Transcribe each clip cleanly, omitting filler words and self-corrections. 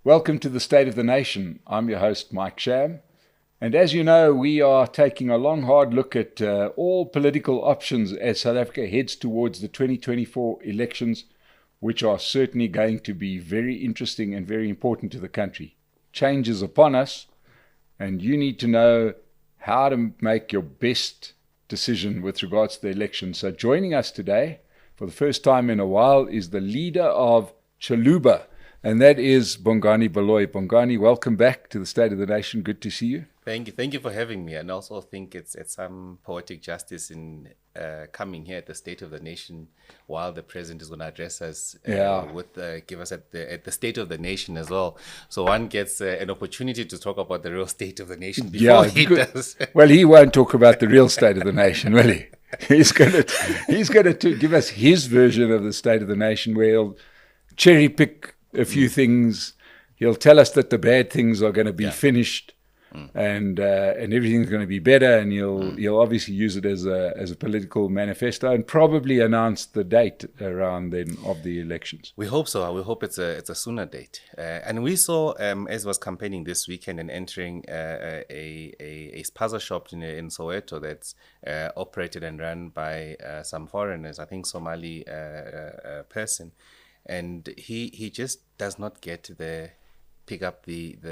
Welcome to the State of the Nation. I'm your host, Mike Sham. And as you know, we are taking a long, hard look at all political options as South Africa heads towards the 2024 elections, which are certainly going to be very interesting and very important to the country. Change is upon us, and you need to know how to make your best decision with regards to the election. So joining us today, for the first time in a while, is the leader of Xiluva, and that is Bongani Baloyi. Bongani, welcome back to the State of the Nation. Good to see you. Thank you for having me. And also think it's some poetic justice in coming here at the State of the Nation while the President is going to address us give us at the State of the Nation as well. So one gets an opportunity to talk about the real State of the Nation before he does. Well, he won't talk about the real State of the Nation, will he? He's going to give us his version of the State of the Nation, where he'll cherry pick a few things. He'll tell us that the bad things are going to be finished, and everything's going to be better. And he'll obviously use it as a political manifesto, and probably announce the date around then of the elections. We hope so. We hope it's a sooner date. And we saw as was campaigning this weekend and entering a spaza shop in Soweto that's operated and run by some foreigners. I think Somali person. And he just does not pick up the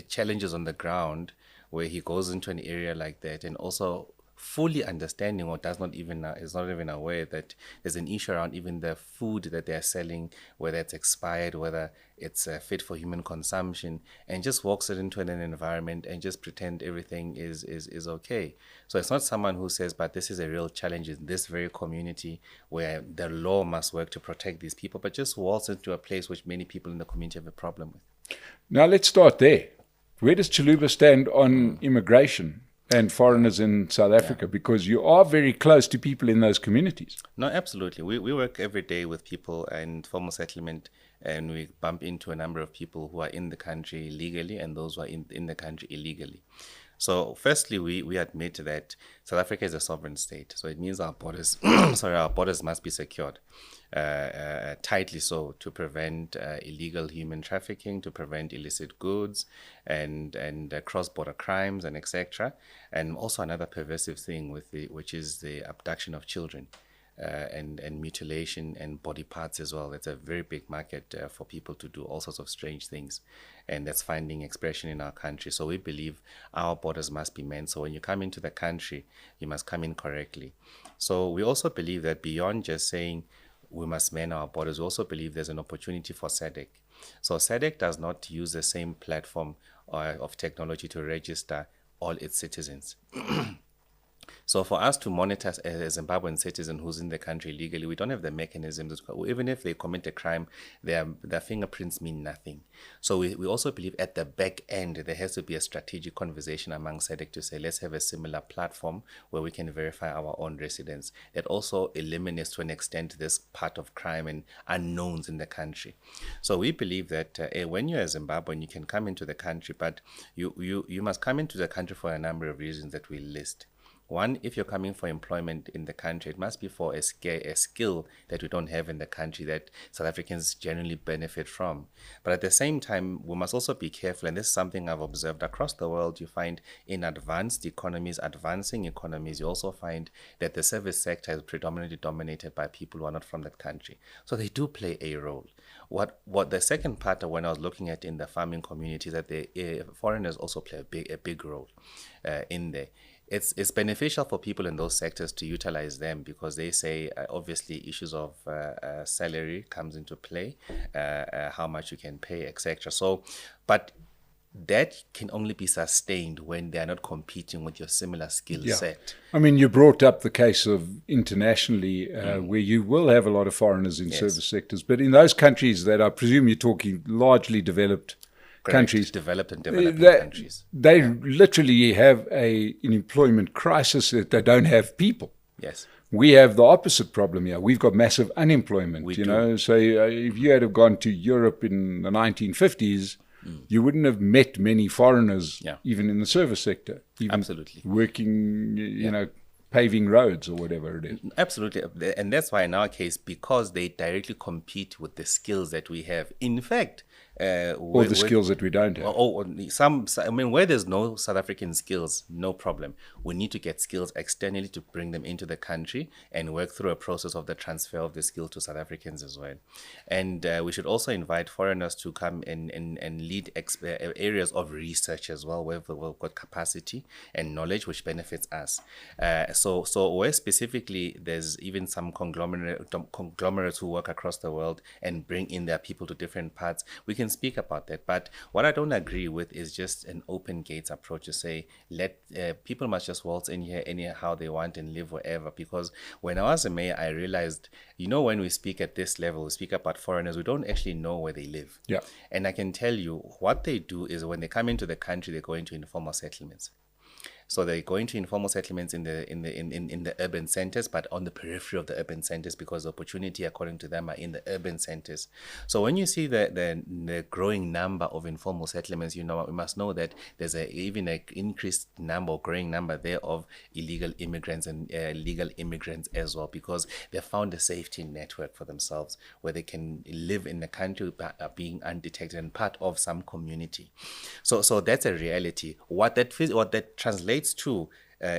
challenges on the ground where he goes into an area like that, and also fully understanding or is not even aware that there's an issue around even the food that they're selling, whether it's expired, whether it's fit for human consumption, and just walks it into an environment and just pretend everything is okay. So it's not someone who says, but this is a real challenge in this very community where the law must work to protect these people, but just waltz into a place which many people in the community have a problem with. Now let's start there. Where does Xiluva stand on immigration and foreigners in South Africa? Because you are very close to people in those communities. No, absolutely. We work every day with people in formal settlement, and we bump into a number of people who are in the country legally and those who are in the country illegally. So firstly, we admit that South Africa is a sovereign state. So it means our borders, our borders must be secured tightly, so to prevent illegal human trafficking, to prevent illicit goods and cross-border crimes and etc. And also another pervasive thing which is the abduction of children. And mutilation and body parts as well. It's a very big market for people to do all sorts of strange things, and that's finding expression in our country. So we believe our borders must be manned. So when you come into the country, you must come in correctly. So we also believe that beyond just saying we must man our borders, we also believe there's an opportunity for SADC. So SADC does not use the same platform of technology to register all its citizens. So for us to monitor a Zimbabwean citizen who's in the country legally, we don't have the mechanisms. Even if they commit a crime, their fingerprints mean nothing. So we also believe at the back end, there has to be a strategic conversation among SADC to say, let's have a similar platform where we can verify our own residents. It also eliminates to an extent this part of crime and unknowns in the country. So we believe that when you're a Zimbabwean, you can come into the country, but you must come into the country for a number of reasons that we list. One, if you're coming for employment in the country, it must be for a skill that we don't have in the country that South Africans generally benefit from. But at the same time, we must also be careful, and this is something I've observed across the world. You find in advancing economies, you also find that the service sector is predominantly dominated by people who are not from that country. So they do play a role. What the second part of when I was looking at in the farming community is that the foreigners also play a big role in there. It's beneficial for people in those sectors to utilize them because they say obviously issues of salary comes into play, how much you can pay, etc. So, but that can only be sustained when they are not competing with your similar skill set. I mean, you brought up the case of internationally where you will have a lot of foreigners in service sectors, but in those countries that I presume you're talking largely developed countries, developed and developing countries, they literally have an employment crisis that they don't have people. Yes. We have the opposite problem here. We've got massive unemployment, know. So if you had have gone to Europe in the 1950s, you wouldn't have met many foreigners, even in the service sector. Even absolutely. Working, paving roads or whatever it is. Absolutely. And that's why in our case, because they directly compete with the skills that we have. In fact, Or the skills that we don't have. I mean, where there's no South African skills, no problem. We need to get skills externally to bring them into the country and work through a process of the transfer of the skill to South Africans as well. And we should also invite foreigners to come and lead areas of research as well, where we've got capacity and knowledge, which benefits us. So where specifically there's even some conglomerates who work across the world and bring in their people to different parts, we can speak about that. But what I don't agree with is just an open gates approach to say, let people must just waltz in here anyhow they want and live wherever. Because when I was a mayor, I realized, when we speak at this level, we speak about foreigners, we don't actually know where they live. Yeah. And I can tell you what they do is when they come into the country, they go into informal settlements. So they go into informal settlements in the urban centers, but on the periphery of the urban centers, because the opportunity, according to them, are in the urban centers. So when you see the growing number of informal settlements, we must know that there's even an increased number or growing number there of illegal immigrants and legal immigrants as well, because they found a safety network for themselves where they can live in the country being undetected and part of some community. So that's a reality. What that translates to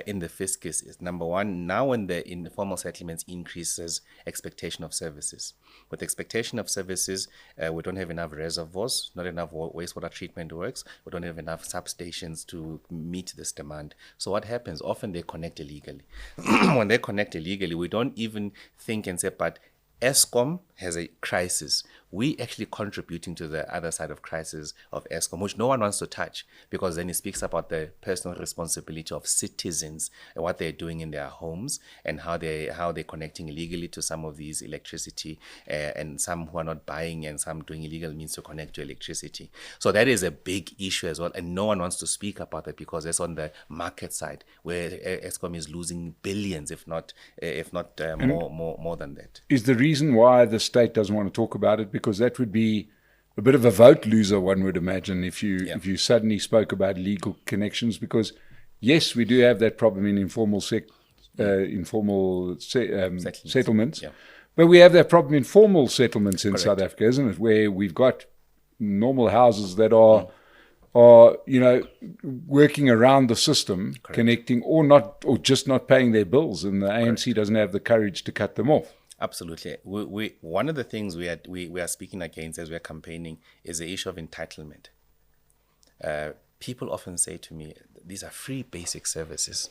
in the fiscus is, number one, now when the informal settlements increases expectation of services. With expectation of services, we don't have enough reservoirs, not enough wastewater treatment works, we don't have enough substations to meet this demand. So what happens? Often they connect illegally. When they connect illegally, we don't even think and say, but Eskom has a crisis. We actually contributing to the other side of crisis of Eskom, which no one wants to touch, because then it speaks about the personal responsibility of citizens and what they're doing in their homes and how they're connecting illegally to some of these electricity, and some who are not buying and some doing illegal means to connect to electricity. So that is a big issue as well, and no one wants to speak about it because it's on the market side where Eskom is losing billions, if not more than that. Is the reason why the state doesn't want to talk about it because that would be a bit of a vote loser, one would imagine, if you suddenly spoke about legal connections? Because yes, we do have that problem in informal settlements, but we have that problem in formal settlements in Correct. South Africa, isn't it? Where we've got normal houses that are working around the system, Correct. connecting or just not paying their bills, and the ANC doesn't have the courage to cut them off. Absolutely. We one of the things we are speaking against as we're campaigning is the issue of entitlement. People often say to me, these are free basic services.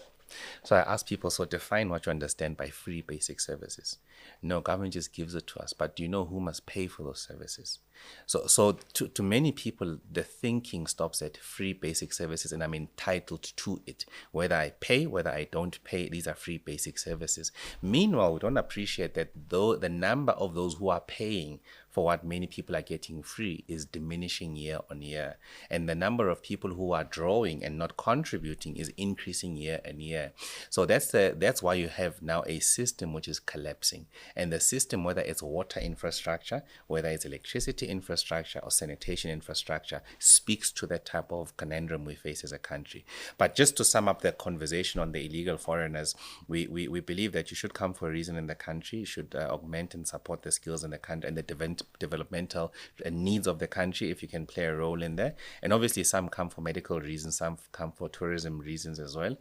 So I ask people, so define what you understand by free basic services. No, government just gives it to us, but do you know who must pay for those services? So to many people, the thinking stops at free basic services and I'm entitled to it. Whether I pay, whether I don't pay, these are free basic services. Meanwhile, we don't appreciate that though the number of those who are paying for what many people are getting free is diminishing year on year. And the number of people who are drawing and not contributing is increasing year on year. So that's why you have now a system which is collapsing. And the system, whether it's water infrastructure, whether it's electricity infrastructure or sanitation infrastructure, speaks to that type of conundrum we face as a country. But just to sum up the conversation on the illegal foreigners, we believe that you should come for a reason in the country, you should augment and support the skills in the country and the developmental needs of the country if you can play a role in there. And obviously some come for medical reasons, some come for tourism reasons as well.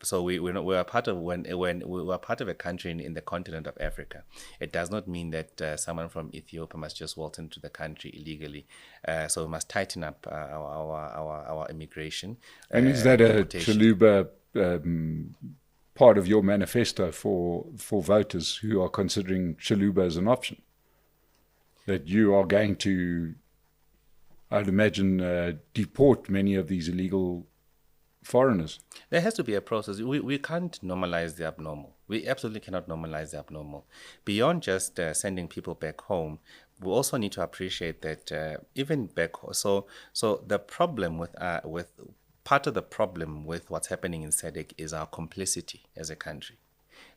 So we're part of when we're part of a country in the continent of Africa. It does not mean that someone from Ethiopia must just waltz into the country illegally. So we must tighten up our immigration. And is that a Xiluva part of your manifesto for voters who are considering Xiluva as an option? That you are going to, I'd imagine, deport many of these illegal foreigners? There has to be a process. We can't normalize the abnormal. We absolutely cannot normalize the abnormal. Beyond just sending people back home, we also need to appreciate that even back home. So the problem with part of the problem with what's happening in SADC is our complicity as a country.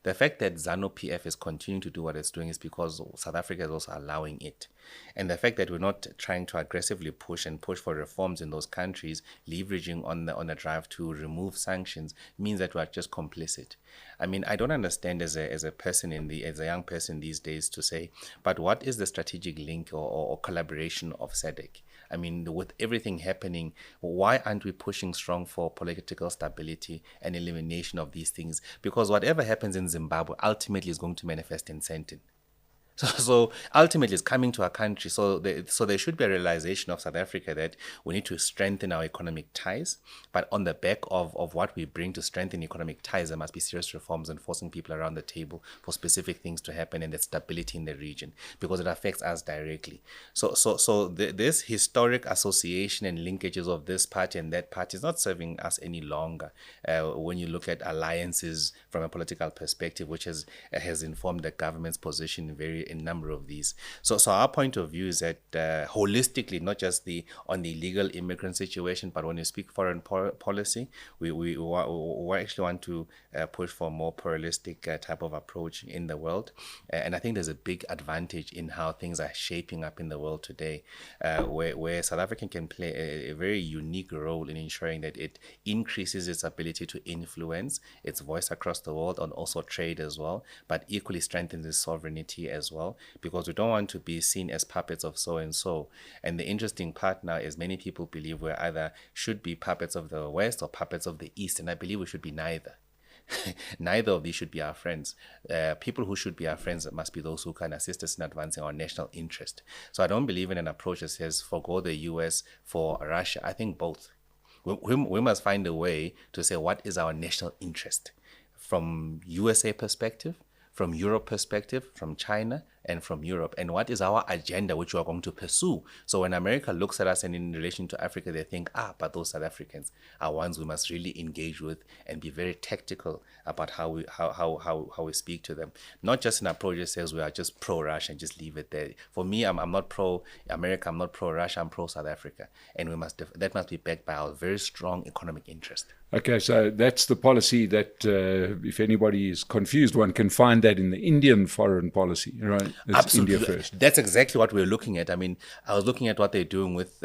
The fact that ZANU-PF is continuing to do what it's doing is because South Africa is also allowing it. And the fact that we're not trying to aggressively push for reforms in those countries, leveraging on the drive to remove sanctions, means that we're just complicit. I mean, I don't understand as a young person these days to say, but what is the strategic link or collaboration of SADC? I mean, with everything happening, why aren't we pushing strong for political stability and elimination of these things? Because whatever happens in Zimbabwe ultimately is going to manifest in Sandton. So ultimately, it's coming to our country. So there should be a realization of South Africa that we need to strengthen our economic ties. But on the back of what we bring to strengthen economic ties, there must be serious reforms and forcing people around the table for specific things to happen and the stability in the region, because it affects us directly. So this historic association and linkages of this party and that party is not serving us any longer. When you look at alliances from a political perspective, which has informed the government's position in a number of these. So our point of view is that holistically, not just on the illegal immigrant situation, but when you speak foreign policy, we actually want to push for a more pluralistic type of approach in the world. And I think there's a big advantage in how things are shaping up in the world today, where South Africa can play a very unique role in ensuring that it increases its ability to influence its voice across the world and also trade as well, but equally strengthens its sovereignty as well, because we don't want to be seen as puppets of so and so. And the interesting part now is many people believe we either should be puppets of the West or puppets of the East, and I believe we should be neither. Neither of these should be our friends. People who should be our friends must be those who can assist us in advancing our national interest. So I don't believe in an approach that says forgo the US for Russia. I think both. We must find a way to say what is our national interest from USA perspective, from Europe perspective, from China, and from Europe, and what is our agenda which we are going to pursue. So when America looks at us and in relation to Africa, they think, but those South Africans are ones we must really engage with and be very tactical about how we speak to them. Not just an approach that says we are just pro-Russia and just leave it there. For me, I'm not pro-America, I'm not pro-Russia, I'm pro-South Africa. And that must be backed by our very strong economic interest. Okay, so that's the policy that, if anybody is confused, one can find that in the Indian foreign policy, right? It's Absolutely. India first. That's exactly what we're looking at. I mean, I was looking at what they're doing with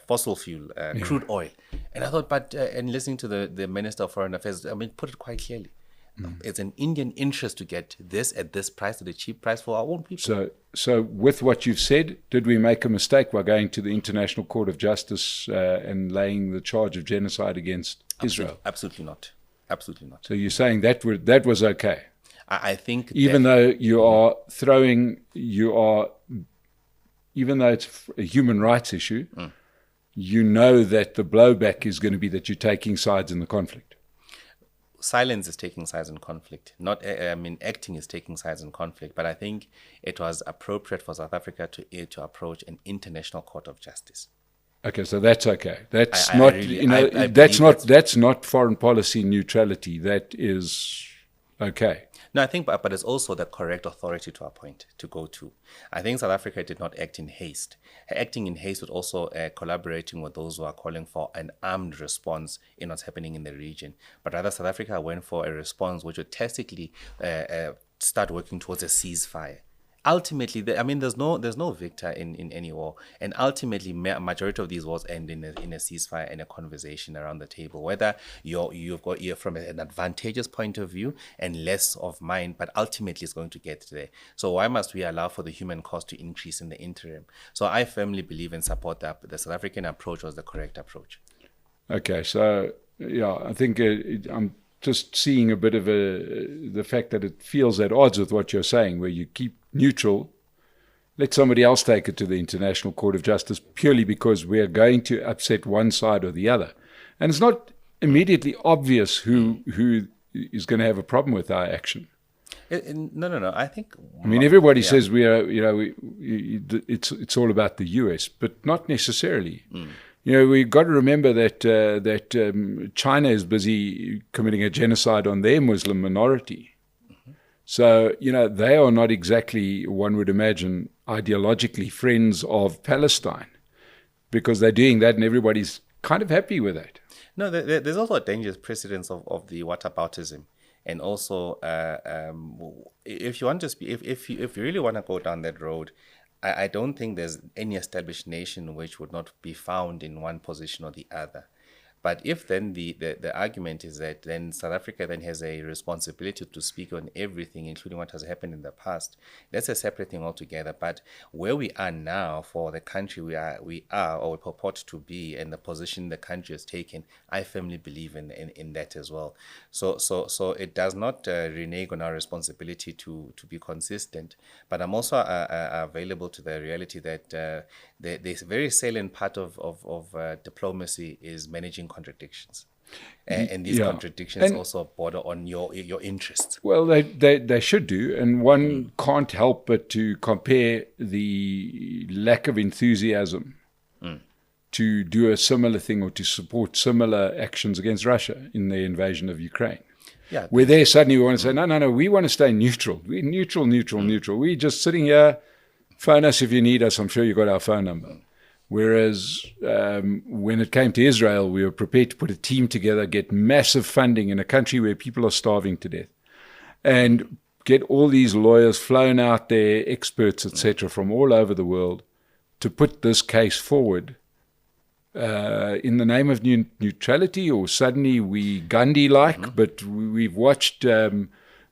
fossil fuel, crude oil. And I thought, and listening to the Minister of Foreign Affairs, I mean, put it quite clearly. It's an Indian interest to get this at this price, at a cheap price for our own people. So with what you've said, did we make a mistake by going to the International Court of Justice and laying the charge of genocide against Israel? Absolutely not. Absolutely not. So you're saying that was okay? I think even though even though it's a human rights issue, you know that the blowback is going to be that you're taking sides in the conflict. Silence is taking sides in conflict. Acting is taking sides in conflict. But I think it was appropriate for South Africa to approach an international court of justice. Okay, so that's okay. That's that's not foreign policy neutrality. That is okay. No, I think, but it's also the correct authority to appoint, to go to. I think South Africa did not act in haste. Acting in haste was also collaborating with those who are calling for an armed response in what's happening in the region. But rather, South Africa went for a response which would tactically start working towards a ceasefire. Ultimately, there's no victor in any war, and ultimately, majority of these wars end in a ceasefire and a conversation around the table. Whether you've got from an advantageous point of view and less of mine, but ultimately, it's going to get there. So why must we allow for the human cost to increase in the interim? So I firmly believe and support that the South African approach was the correct approach. Okay, so I think I'm just seeing a bit of the fact that it feels at odds with what you're saying, where you keep neutral, let somebody else take it to the International Court of Justice purely because we're going to upset one side or the other. And it's not immediately obvious who is going to have a problem with our action. No. I think. Everybody says we are. It's all about the US, but not necessarily. We've got to remember that China is busy committing a genocide on their Muslim minority. So, they are not exactly, one would imagine, ideologically friends of Palestine, because they're doing that and everybody's kind of happy with that. No, there's also a dangerous precedence of the Whataboutism. And also, if you want to if you really want to go down that road, I don't think there's any established nation which would not be found in one position or the other. But if then the argument is that then South Africa then has a responsibility to speak on everything, including what has happened in the past, that's a separate thing altogether. But where we are now for the country we are or we purport to be, and the position the country has taken, I firmly believe in that as well. So it does not renege on our responsibility to be consistent. But I'm also available to the reality that the very salient part of diplomacy is managing contradictions. And these contradictions also border on your interests. Well, they should do. And one can't help but to compare the lack of enthusiasm to do a similar thing or to support similar actions against Russia in the invasion of Ukraine. Yeah. Where there suddenly we want to say, no, we want to stay neutral. We're neutral. We're just sitting here. Phone us if you need us. I'm sure you got our phone number. Whereas when it came to Israel, we were prepared to put a team together, get massive funding in a country where people are starving to death, and get all these lawyers flown out there, experts, etc., from all over the world to put this case forward in the name of neutrality, or suddenly we Gandhi-like, but we've watched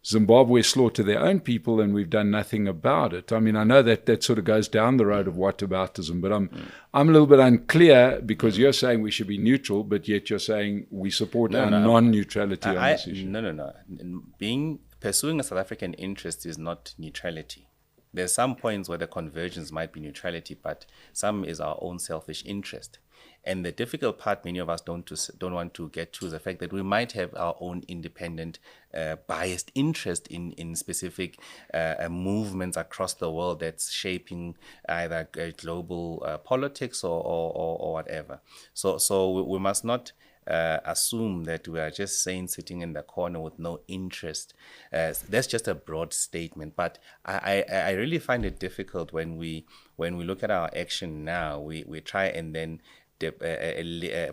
Zimbabwe slaughter their own people, and we've done nothing about it. I mean, I know that sort of goes down the road of whataboutism, but I'm a little bit unclear, because you're saying we should be neutral, but yet you're saying we support non-neutrality on this issue. No. Pursuing a South African interest is not neutrality. There's some points where the convergence might be neutrality, but some is our own selfish interest. And the difficult part many of us don't want to get to is the fact that we might have our own independent, biased interest in specific movements across the world that's shaping either global politics or whatever. So we must not assume that we are just sitting in the corner with no interest. That's just a broad statement. But I really find it difficult when we look at our action now. We try and then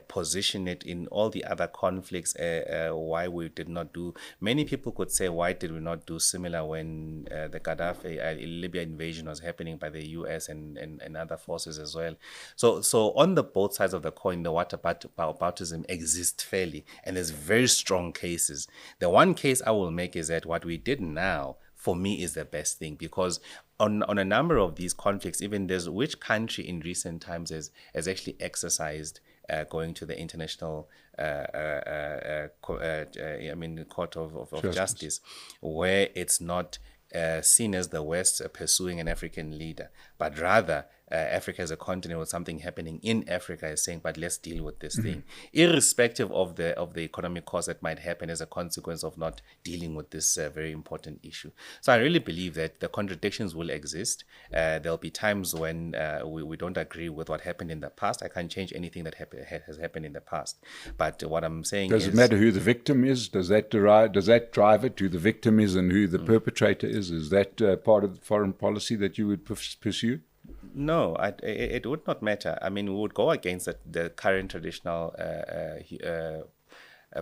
position it in all the other conflicts, why we did not do. Many people could say, why did we not do similar when the Gaddafi Libya invasion was happening by the US and other forces as well. So on the both sides of the coin, the whataboutism exists fairly, and there's very strong cases. The one case I will make is that what we did now, for me, is the best thing, because on a number of these conflicts, even there's which country in recent times has actually exercised going to the international court of justice, where it's not seen as the West pursuing an African leader, but rather Africa as a continent with something happening in Africa is saying, but let's deal with this thing, irrespective of the economic cost that might happen as a consequence of not dealing with this very important issue. So I really believe that the contradictions will exist. There'll be times when we don't agree with what happened in the past. I can't change anything that has happened in the past. But what I'm saying Does it matter who the victim is? Does that drive it, who the victim is and who the perpetrator is? Is that part of the foreign policy that you would pursue? No, it would not matter. I mean, we would go against the current traditional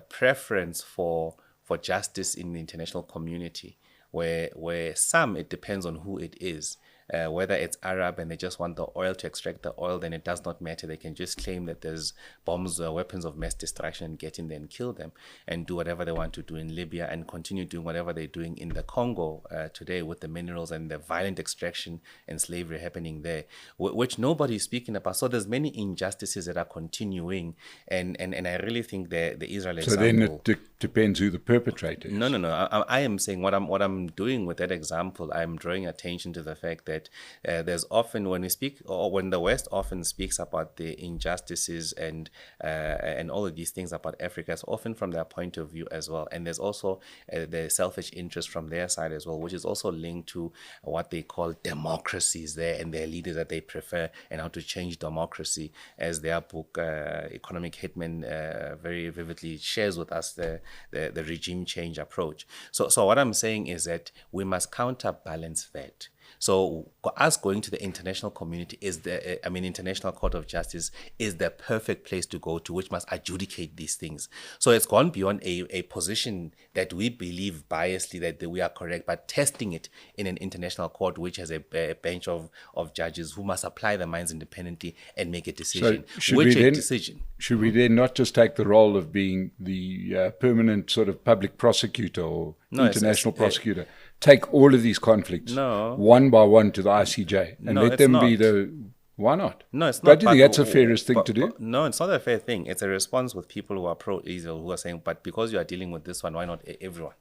preference for justice in the international community, where some, it depends on who it is. Whether it's Arab and they just want the oil to extract the oil, then it does not matter. They can just claim that there's bombs or weapons of mass destruction and get in there and kill them and do whatever they want to do in Libya and continue doing whatever they're doing in the Congo today with the minerals and the violent extraction and slavery happening there, which nobody's speaking about. So there's many injustices that are continuing, and I really think the Israel example... So then it depends who the perpetrator is. No. I am saying what I'm doing with that example, I'm drawing attention to the fact that there's often, when we speak, or when the West often speaks about the injustices and all of these things about Africa, it's often from their point of view as well. And there's also the selfish interest from their side as well, which is also linked to what they call democracies there and their leaders that they prefer, and how to change democracy, as their book Economic Hitman very vividly shares with us the regime change approach. So what I'm saying is that we must counterbalance that. So us going to the international community International Court of Justice is the perfect place to go to, which must adjudicate these things. So it's gone beyond a position that we believe biasly that we are correct, but testing it in an international court, which has a bench of judges who must apply their minds independently and make a decision. Should we then not just take the role of being the permanent sort of public prosecutor or international prosecutor? Take all of these conflicts one by one to the ICJ and let them be the... Why not? No, it's not. Don't you think that's the fairest thing to do? No, it's not a fair thing. It's a response with people who are pro-Israel, who are saying, but because you are dealing with this one, why not everyone?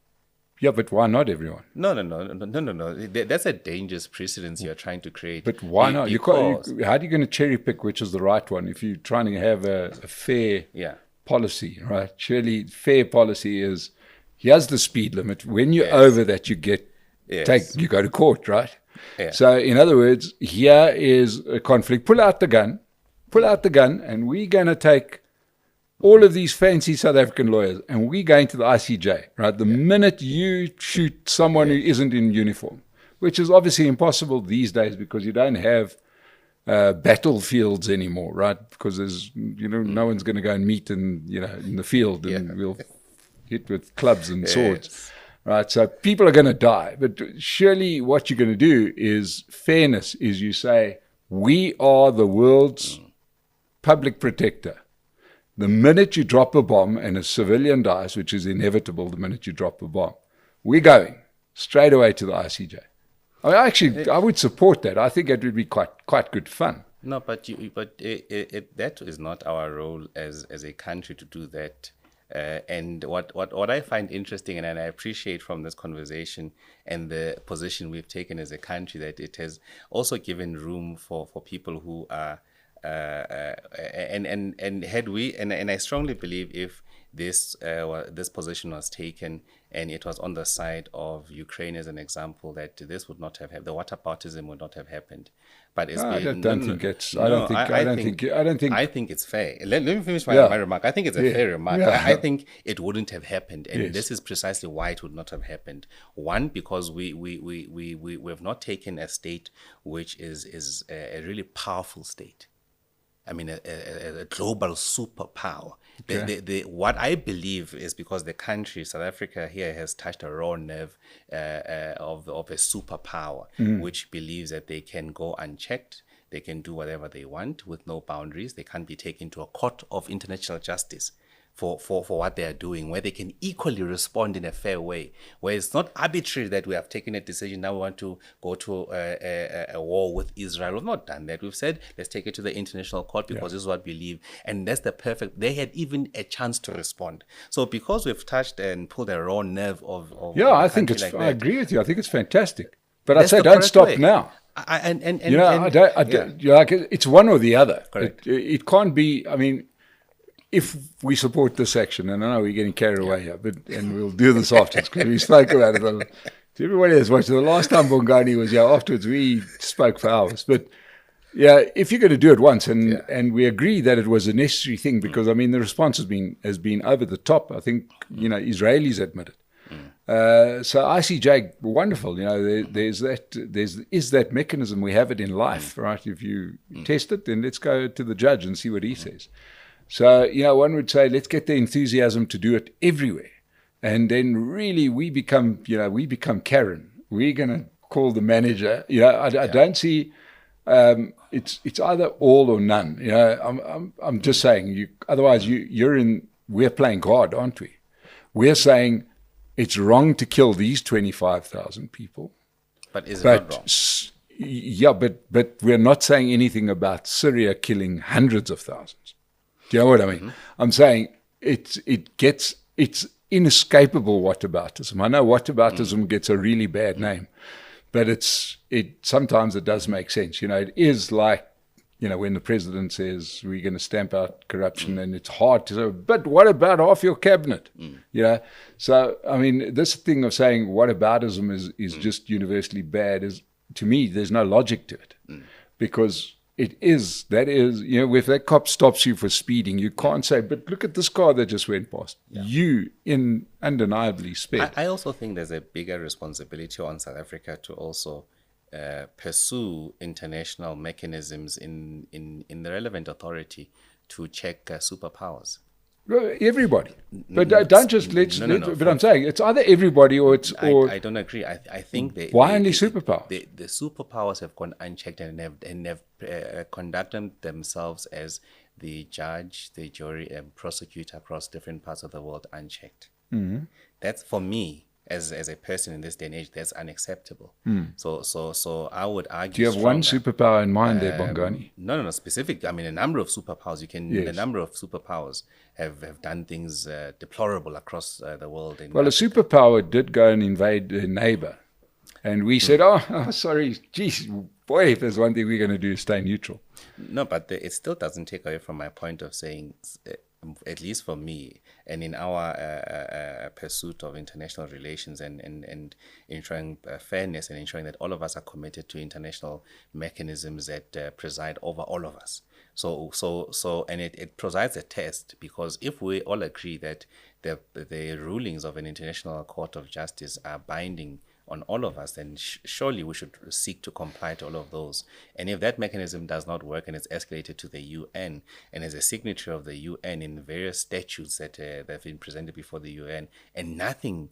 Yeah, but why not everyone? No. That's a dangerous precedence you're trying to create. But why not? How are you going to cherry pick which is the right one if you're trying to have a fair policy, right? Surely fair policy is, here's the speed limit. When you're over that, you go to court, right? Yeah. So in other words, here is a conflict. Pull out the gun, and we're going to take all of these fancy South African lawyers, and we're going to the ICJ, right? The minute you shoot someone who isn't in uniform, which is obviously impossible these days because you don't have battlefields anymore, right? Because there's, no one's going to go and meet in the field and we'll hit with clubs and swords. Right, so people are going to die. But surely what you're going to do is fairness, is you say, we are the world's public protector. The minute you drop a bomb and a civilian dies, which is inevitable the minute you drop a bomb, we're going straight away to the ICJ. I would support that. I think it would be quite good fun. No, but that is not our role as a country to do that. And what I find interesting and I appreciate from this conversation and the position we've taken as a country, that it has also given room for people who are and I strongly believe if this position was taken and it was on the side of Ukraine as an example, that this would not have happened. The whataboutism would not have happened. But I think it's fair. Let me finish my remark. I think it's a fair remark. I think it wouldn't have happened, and this is precisely why it would not have happened. One, because we have not taken a state which is a really powerful state. I mean, a global superpower. What I believe is because the country, South Africa here, has touched a raw nerve of a superpower, which believes that they can go unchecked, they can do whatever they want with no boundaries, they can't be taken to a court of international justice for what they are doing, where they can equally respond in a fair way, where it's not arbitrary that we have taken a decision, now we want to go to a war with Israel. We've not done that. We've said, let's take it to the international court because this is what we believe. And that's they had even a chance to respond. So because we've touched and pulled a raw nerve of I think it's, I agree with you. I think it's fantastic. But I say, don't stop now. It's one or the other. It can't be, if we support this action, and I know we're getting carried away here, and we'll do this afterwards because we spoke about it. To everybody that's watching, the last time Bongani was here, afterwards we spoke for hours. But if you're going to do it once, and we agree that it was a necessary thing, because the response has been over the top. I think Israelis admit it. So ICJ, wonderful. There's that mechanism. We have it in life, right? If you test it, then let's go to the judge and see what he says. So, one would say, let's get the enthusiasm to do it everywhere. And then really we become Karen. We're going to call the manager. I don't see, it's either all or none. I'm just saying, otherwise we're playing God, aren't we? We're saying it's wrong to kill these 25,000 people. But is it not wrong? Yeah, but we're not saying anything about Syria killing hundreds of thousands. Do you know what I mean? Mm-hmm. I'm saying it's inescapable whataboutism. I know whataboutism gets a really bad name, but sometimes it does make sense. It is like, when the president says we're going to stamp out corruption, and it's hard to say, but what about half your cabinet? So, this thing of saying whataboutism is just universally bad to me, there's no logic to it, because if that cop stops you for speeding, you can't say, but look at this car that just went past. You undeniably sped. I also think there's a bigger responsibility on South Africa to also pursue international mechanisms in the relevant authority to check superpowers. Well, everybody, but don't just but I'm saying it's either everybody or it's. I don't agree. I think why only superpowers? The superpowers have gone unchecked and have conducted themselves as the judge, the jury, and prosecutor across different parts of the world unchecked. Mm-hmm. That's, for me, as a person in this day and age, that's unacceptable. So I would argue. Do you have one superpower in mind there, Bongani? No, specific. I mean, a number of superpowers. A number of superpowers have done things deplorable across the world. Well, a superpower did go and invade a neighbor, and we said, "Oh, sorry, geez, boy, if there's one thing we're going to do is stay neutral." No, but it still doesn't take away from my point of saying, at least for me, and in our pursuit of international relations and ensuring fairness and ensuring that all of us are committed to international mechanisms that preside over all of us. So, and it provides a test, because if we all agree that the rulings of an international court of justice are binding on all of us, then surely we should seek to comply to all of those. And if that mechanism does not work and it's escalated to the UN, and as a signatory of the UN in various statutes that have been presented before the UN, and nothing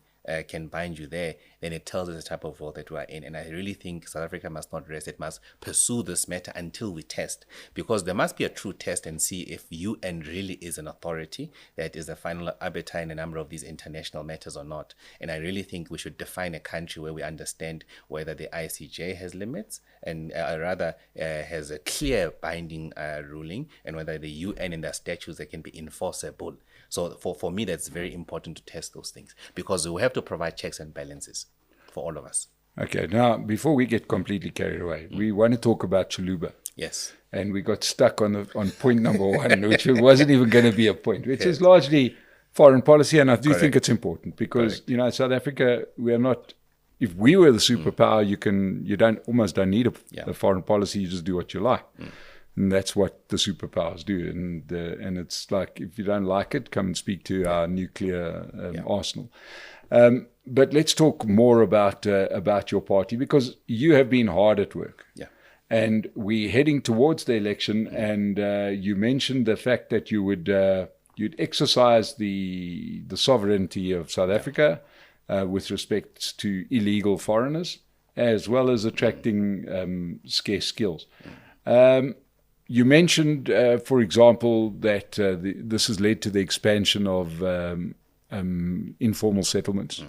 can bind you there, then it tells us the type of world that we are in. And I really think South Africa must not rest. It must pursue this matter until we test, because there must be a true test and see if UN really is an authority that is the final arbiter in a number of these international matters or not. And I really think we should define a country where we understand whether the ICJ has limits and rather has a clear binding ruling, and whether the UN and their statutes that can be enforceable. So for me, that's very important to test those things, because we have to provide checks and balances for all of us. Okay, now, before we get completely carried away, we want to talk about Xiluva. Yes. And we got stuck on point number one, which wasn't even going to be a point, which is largely foreign policy. And I do think it's important because, South Africa, we are not, if we were the superpower, you almost don't need a foreign policy. You just do what you like. And that's what the superpowers do. And it's like, if you don't like it, come and speak to our nuclear arsenal. But let's talk more about your party, because you have been hard at work. Yeah. And we're heading towards the election, and you mentioned the fact that you'd exercise the sovereignty of South Africa with respect to illegal foreigners, as well as attracting scarce skills. You mentioned, for example, that this has led to the expansion of informal settlements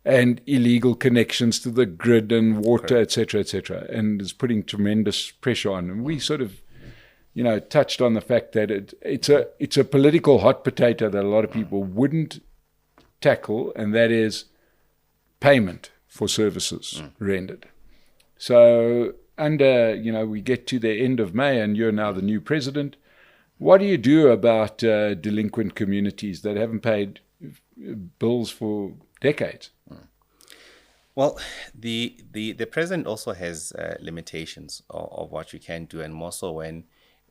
and illegal connections to the grid and water, etc., and is putting tremendous pressure on. And we sort of, touched on the fact that it's a political hot potato that a lot of people wouldn't tackle, and that is payment for services rendered. So we get to the end of May, and you're now the new president. What do you do about delinquent communities that haven't paid bills for decades? Well, the president also has limitations of what you can do, and more so when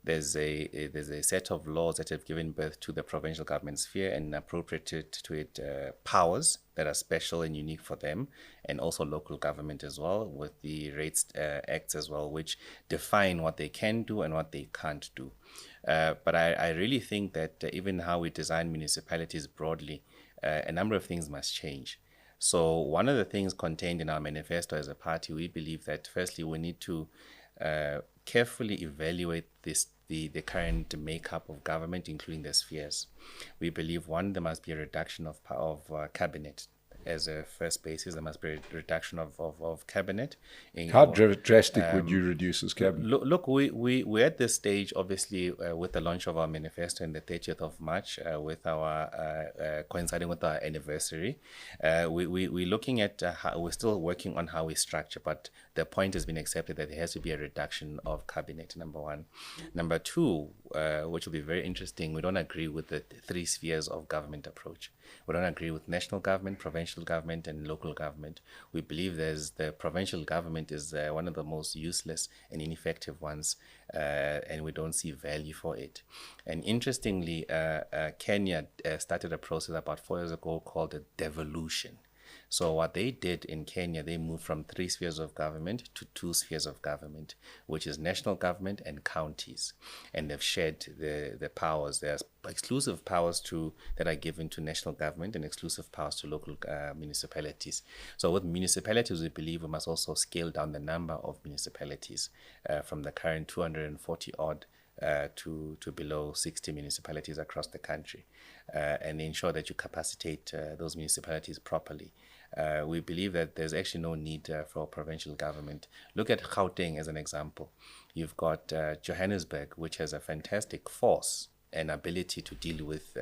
there's a set of laws that have given birth to the provincial government sphere and appropriated to it powers that are special and unique for them, and also local government as well, with the rates acts as well, which define what they can do and what they can't do. But I really think that even how we design municipalities broadly, a number of things must change. So one of the things contained in our manifesto as a party, we believe that firstly we need to carefully evaluate the current makeup of government, including the spheres. We believe, one, there must be a reduction of cabinet. As a first basis, there must be a reduction of cabinet. How drastic would you reduce this cabinet? Look, we're at this stage, obviously, with the launch of our manifesto on the 30th of March, with our coinciding with our anniversary. We're looking at we're still working on how we structure, but the point has been accepted that there has to be a reduction of cabinet, number one. Number two, which will be very interesting, we don't agree with the three spheres of government approach. We don't agree with national government, provincial government, and local government. We believe the provincial government is one of the most useless and ineffective ones, and we don't see value for it. And interestingly, Kenya started a process about 4 years ago called a devolution. So what they did in Kenya, they moved from 3 spheres of government to 2 spheres of government, which is national government and counties. And they've shared the powers. There's exclusive powers that are given to national government and exclusive powers to local municipalities. So with municipalities, we believe we must also scale down the number of municipalities from the current 240 odd to below 60 municipalities across the country, and ensure that you capacitate those municipalities properly. We believe that there's actually no need for provincial government. Look at Gauteng as an example. You've got Johannesburg, which has a fantastic force and ability to deal with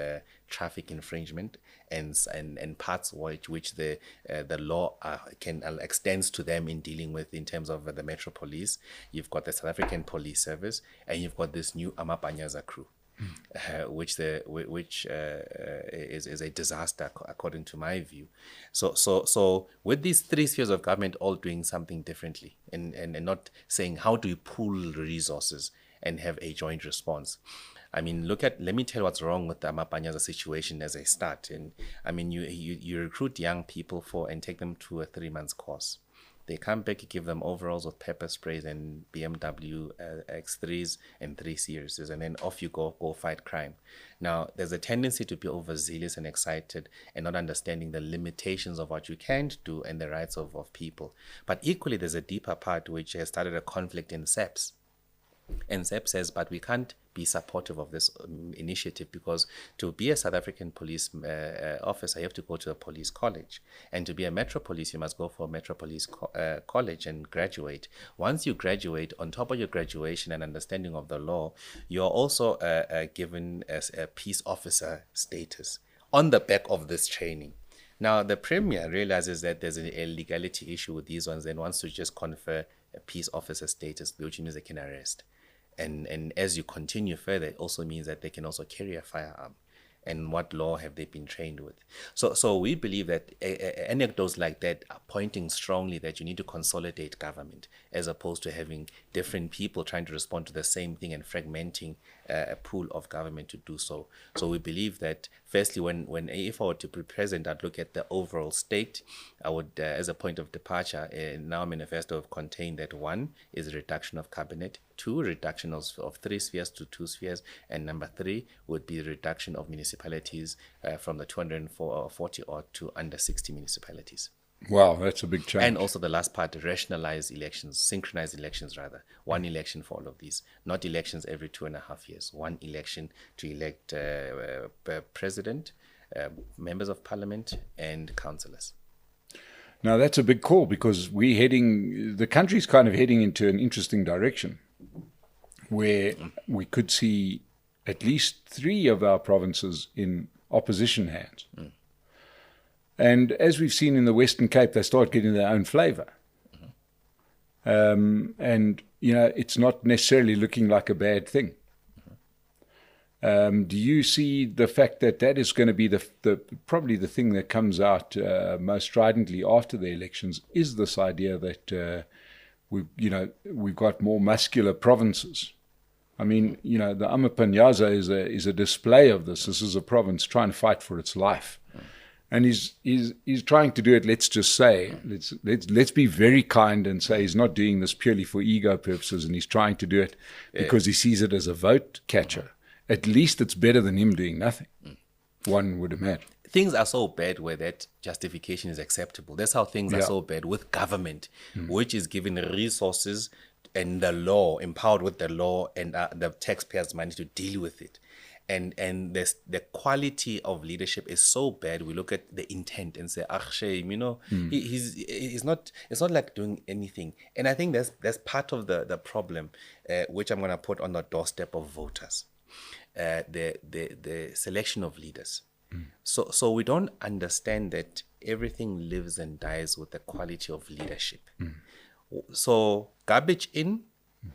traffic infringement and parts which the law can extends to them in dealing with in terms of the Metro Police. You've got the South African Police Service, and you've got this new Amapanyaza crew, which is a disaster according to my view. So with these 3 spheres of government all doing something differently and not saying how do you pool resources and have a joint response. I mean, let me tell you what's wrong with the Amapanyaza situation as a start. And I mean, you recruit young people and take them to a 3-month course. They come back, you give them overalls with pepper sprays and BMW X3s and 3 Series, and then off you go fight crime. Now, there's a tendency to be overzealous and excited and not understanding the limitations of what you can't do and the rights of people. But equally, there's a deeper part which has started a conflict in SEPs. And SEP says, but we can't be supportive of this initiative because to be a South African police officer, you have to go to a police college. And to be a Metro Police, you must go for a Metro Police college and graduate. Once you graduate, on top of your graduation and understanding of the law, you're also given as a peace officer status on the back of this training. Now, the Premier realizes that there's a legality issue with these ones and wants to just confer a peace officer status, which means they can arrest. And as you continue further, it also means that they can also carry a firearm. And what law have they been trained with? So we believe that anecdotes like that are pointing strongly that you need to consolidate government as opposed to having different people trying to respond to the same thing and fragmenting a pool of government to do so. So we believe that firstly, if I were to be present, I'd look at the overall state. I would, as a point of departure, in our manifesto contain that 1 is a reduction of cabinet, 2, reduction of 3 spheres to 2 spheres, and number 3 would be the reduction of municipalities from the 240 odd to under 60 municipalities. Wow, that's a big change. And also the last part, rationalize elections, synchronize elections rather. 1 election for all of these, not elections every 2.5 years. 1 election to elect president, members of parliament, and councillors. Now that's a big call because the country's kind of heading into an interesting direction where we could see at least 3 of our provinces in opposition hands. And as we've seen in the Western Cape, they start getting their own flavor. And, it's not necessarily looking like a bad thing. Do you see the fact that is going to be probably the thing that comes out most stridently after the elections is this idea that we've got more muscular provinces? I mean, the Amapanyaza is a display of this. This is a province trying to fight for its life. And he's trying to do it, let's just say, let's be very kind and say he's not doing this purely for ego purposes, and he's trying to do it because he sees it as a vote catcher. At least it's better than him doing nothing, one would imagine. Things are so bad where that justification is acceptable. That's how things are so bad with government, which is given resources and the law, empowered with the law and the taxpayers' money to deal with it. And the quality of leadership is so bad. We look at the intent and say, shame, he's not. It's not like doing anything. And I think that's part of the problem, which I'm going to put on the doorstep of voters, the selection of leaders. So we don't understand that everything lives and dies with the quality of leadership. So garbage in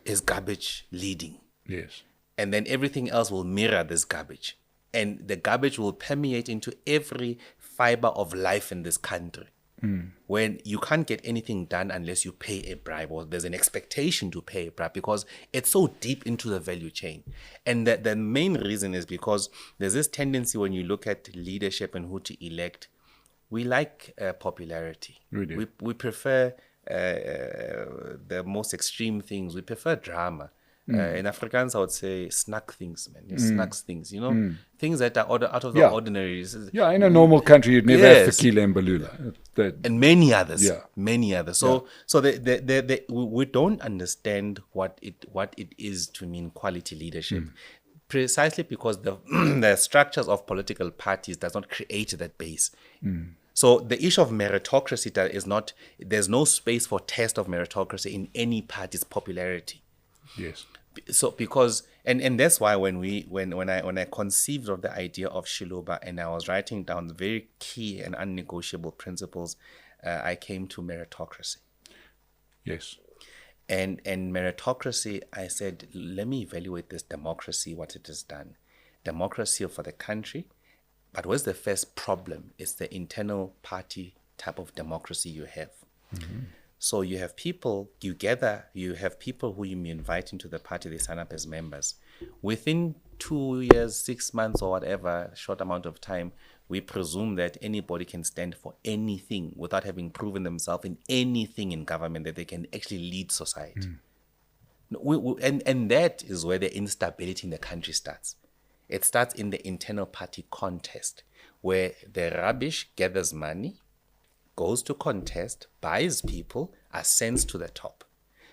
is garbage leading. Yes. And then everything else will mirror this garbage. And the garbage will permeate into every fiber of life in this country. When you can't get anything done unless you pay a bribe, or there's an expectation to pay a bribe because it's so deep into the value chain. And the main reason is because there's this tendency when you look at leadership and who to elect, we like popularity. We do. We prefer the most extreme things. We prefer drama. In Afrikaans, I would say snack things, man. Snacks things, things that are out of the Yeah. ordinary. Yeah, in a normal country, you'd never have Yes. tequila and Balula. And many others. Yeah. Many others. So we don't understand what it is to mean quality leadership. Precisely because the the structures of political parties does not create that base. So the issue of meritocracy is not, there's no space for test of meritocracy in any party's popularity. Yes. So because and that's why when I conceived of the idea of Xiluva and I was writing down the very key and unnegotiable principles, I came to meritocracy. Yes. And meritocracy, I said, let me evaluate this democracy, what it has done. Democracy for the country, but what's the first problem? It's the internal party type of democracy you have. So you have people, you have people who you may invite into the party, they sign up as members. Within 2 years, 6 months or whatever, short amount of time, we presume that anybody can stand for anything without having proven themselves in anything in government, that they can actually lead society. And that is where the instability in the country starts. It starts in the internal party contest, where the rubbish gathers money, goes to contest, buys people, ascends to the top.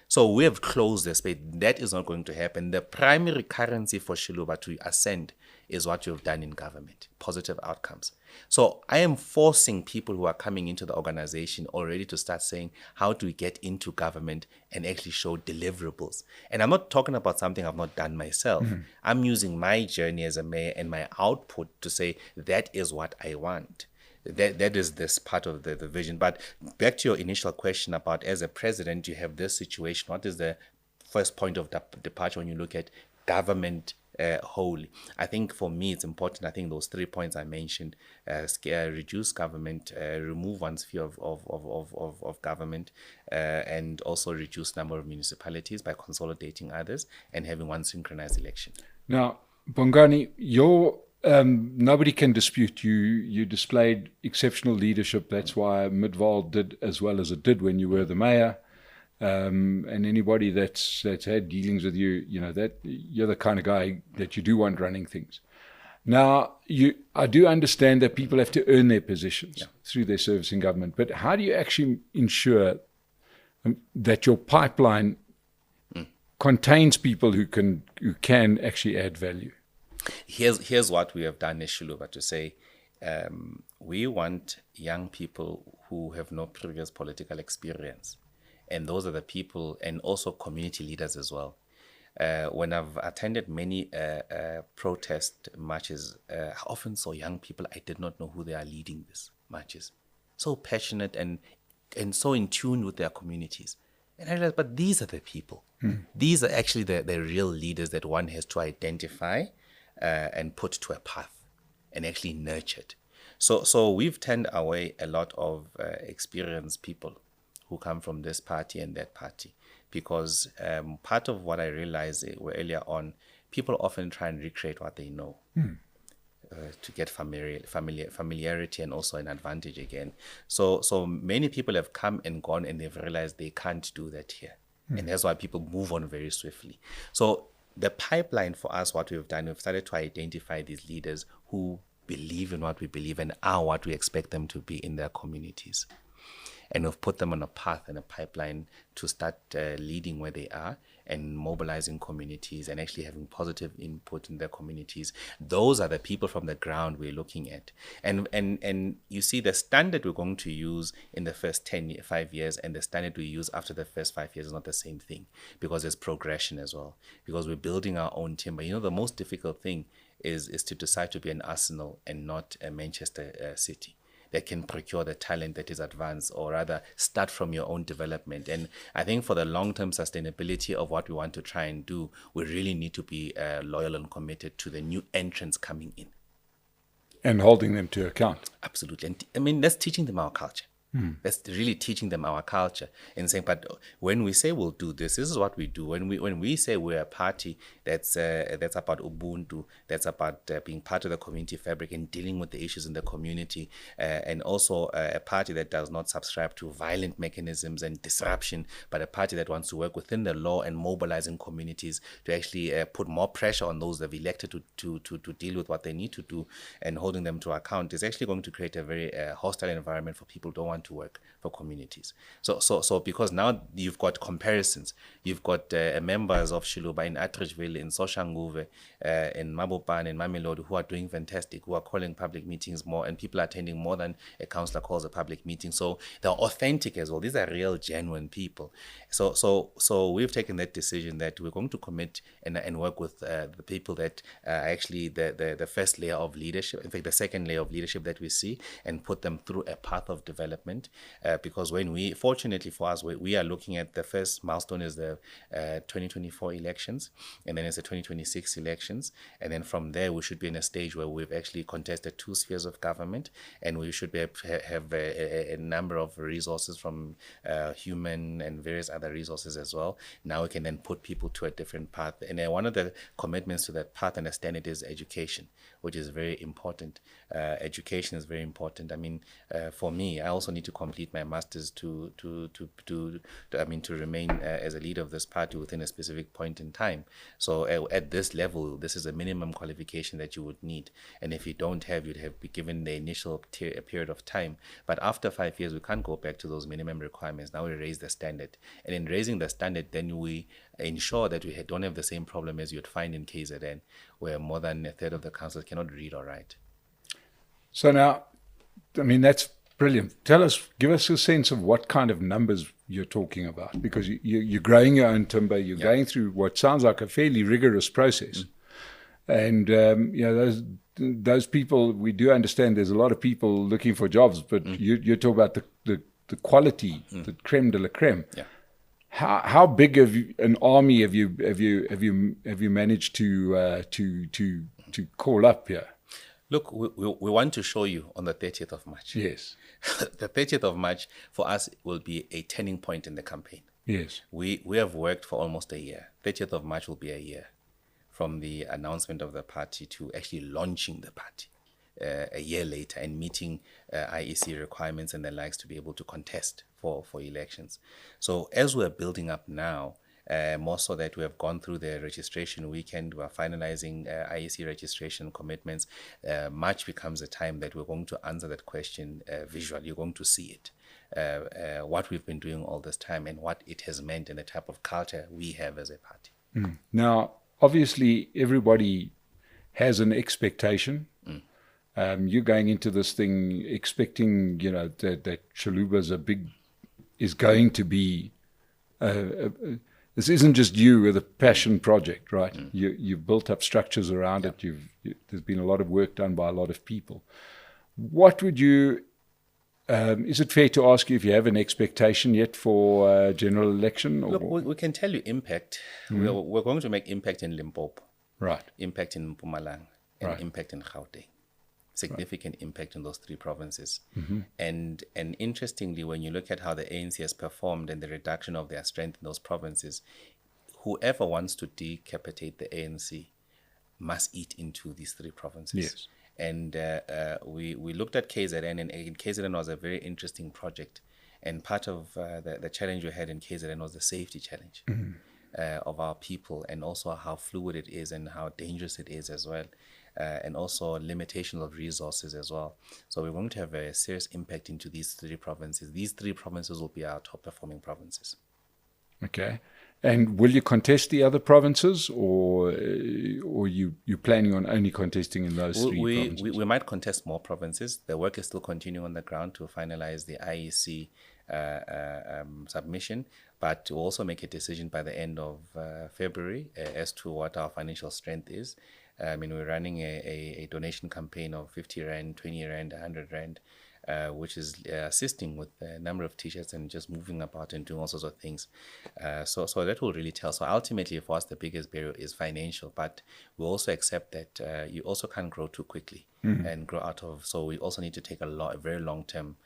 So we have closed the space. That is not going to happen. The primary currency for Xiluva to ascend is what you've done in government, positive outcomes. So I am forcing people who are coming into the organization already to start saying, how do we get into government and actually show deliverables? And I'm not talking about something I've not done myself. I'm using my journey as a mayor and my output to say, that is what I want. That is this part of the vision. But back to your initial question about, as a president, you have this situation. What is the first point of departure when you look at government wholly? I think for me, it's important. I think those 3 points I mentioned: reduce government, remove one's fear of government, and also reduce number of municipalities by consolidating others and having one synchronized election. Now, Bongani, nobody can dispute you displayed exceptional leadership. That's why Midvaal did as well as it did when you were the mayor. And anybody that's had dealings with you, that you're the kind of guy that you do want running things. Now, I do understand that people have to earn their positions through their service in government. But how do you actually ensure that your pipeline contains people who can actually add value? Here's what we have done as Xiluva, to say, we want young people who have no previous political experience. And those are the people, and also community leaders as well. When I've attended many protest marches, I often saw young people, I did not know who they are leading these marches. So passionate and so in tune with their communities. And I realized, but these are the people. These are actually the real leaders that one has to identify and put to a path and actually nurtured. So we've turned away a lot of experienced people who come from this party and that party, because part of what I realized earlier on, people often try and recreate what they know to get familiarity and also an advantage again. So many people have come and gone and they've realized they can't do that here. And that's why people move on very swiftly. So the pipeline for us, what we've done, we've started to identify these leaders who believe in what we believe and are what we expect them to be in their communities. And we've put them on a path and a pipeline to start leading where they are and mobilizing communities and actually having positive input in their communities. Those are the people from the ground we're looking at. And you see, the standard we're going to use in the first 5 years and the standard we use after the first 5 years is not the same thing, because there's progression as well, because we're building our own timber. The most difficult thing is to decide to be an Arsenal and not a Manchester City that can procure the talent that is advanced, or rather start from your own development. And I think for the long-term sustainability of what we want to try and do, we really need to be loyal and committed to the new entrants coming in. And holding them to account. Absolutely. And I mean, that's teaching them our culture. That's really teaching them our culture and saying, but when we say we'll do this, this is what we do. When we say we're a party that's about Ubuntu, that's about being part of the community fabric and dealing with the issues in the community, and also a party that does not subscribe to violent mechanisms and disruption, but a party that wants to work within the law and mobilizing communities to actually put more pressure on those that have elected to deal with what they need to do and holding them to account, is actually going to create a very hostile environment for people who don't want to work for communities. So because now you've got comparisons, you've got members of Xiluva in Atteridgeville, in Soshanguve, in Mabopane, in Mamelodi, who are doing fantastic, who are calling public meetings more, and people are attending more than a councillor calls a public meeting. So they're authentic as well. These are real, genuine people. So we've taken that decision that we're going to commit and work with the people that are actually the first layer of leadership, in fact, the second layer of leadership that we see, and put them through a path of development. Because fortunately for us, we are looking at the first milestone is the 2024 elections, and then it's the 2026 elections. And then from there, we should be in a stage where we've actually contested 2 spheres of government, and we should have a number of resources from human and various other resources as well. Now we can then put people to a different path. And one of the commitments to that path, understand it, is education, which is very important. Education is very important. I mean, for me, I also need to complete my master's to remain as a leader of this party within a specific point in time. So at this level, this is a minimum qualification that you would need. And if you don't have, you'd have been given the initial period of time. But after 5 years, we can't go back to those minimum requirements. Now we raise the standard. And in raising the standard, then we ensure that we don't have the same problem as you'd find in KZN, where more than a third of the councillors cannot read or write. So now, I mean, that's brilliant. Give us a sense of what kind of numbers you're talking about, because you're growing your own timber, you're going through what sounds like a fairly rigorous process. And, those people, we do understand there's a lot of people looking for jobs, but you talk about the quality, the creme de la creme. Yeah. How big of an army have you managed to call up here? Look, we want to show you on the 30th of March. Yes. The 30th of March for us will be a turning point in the campaign. Yes. We have worked for almost a year. 30th of March will be a year from the announcement of the party to actually launching the party a year later and meeting IEC requirements and the likes to be able to contest for elections. So as we're building up now, more so that we have gone through the registration weekend, we are finalizing IEC registration commitments. March becomes a time that we're going to answer that question visually. You're going to see it, what we've been doing all this time and what it has meant and the type of culture we have as a party. Now, obviously, everybody has an expectation. You're going into this thing expecting, that Xiluvas is going to be this isn't just you with a passion project, right? You've built up structures around it. There's been a lot of work done by a lot of people. What would you, is it fair to ask you if you have an expectation yet for general election? Or? Look, we can tell you impact. We're going to make impact in Limpopo. Right. Impact in Mpumalanga. And impact in Gauteng. Significant impact in those 3 provinces. And interestingly, when you look at how the ANC has performed and the reduction of their strength in those provinces, whoever wants to decapitate the ANC must eat into these 3 provinces. Yes. And we looked at KZN, and KZN was a very interesting project. And part of the challenge we had in KZN was the safety challenge of our people, and also how fluid it is and how dangerous it is as well. And also limitations of resources as well. So we're going to have a serious impact into these 3 provinces. These 3 provinces will be our top performing provinces. Okay. And will you contest the other provinces, or you planning on only contesting in those 3 provinces? We might contest more provinces. The work is still continuing on the ground to finalize the IEC submission, but to also make a decision by the end of February as to what our financial strength is. I mean, we're running a donation campaign of 50 Rand, 20 Rand, 100 Rand. which is assisting with a number of t-shirts and just moving about and doing all sorts of things. So that will really tell. So ultimately, for us, the biggest barrier is financial, but we also accept that you also can't grow too quickly and grow out of. So we also need to take a very long-term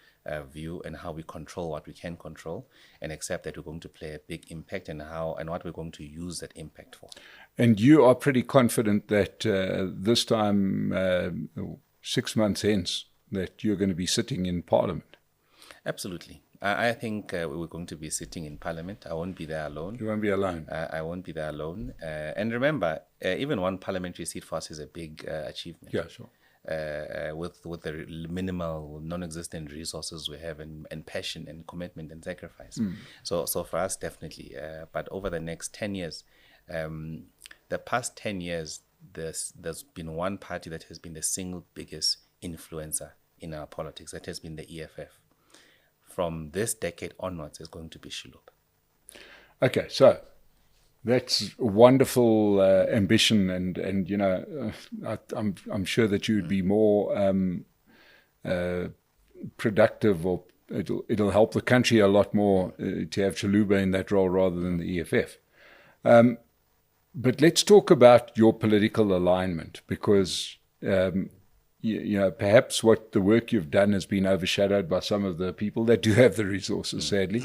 view and how we control what we can control, and accept that we're going to play a big impact and what we're going to use that impact for. And you are pretty confident that this time, 6 months hence, that you're going to be sitting in Parliament? Absolutely. I think we're going to be sitting in Parliament. I won't be there alone. You won't be alone. I won't be there alone. And remember, even one parliamentary seat for us is a big achievement. Yeah, sure. With the minimal, non-existent resources we have, and passion and commitment and sacrifice. So for us, definitely. But over the next 10 years, the past 10 years, there's been one party that has been the single biggest influencer in our politics. That has been the EFF. From this decade onwards, it's going to be Xiluva. Okay, so that's wonderful ambition, and you know, I'm sure that you would be more productive, or it'll help the country a lot more to have Xiluva in that role rather than the EFF. But let's talk about your political alignment, because you know, perhaps what the work you've done has been overshadowed by some of the people that do have the resources, sadly.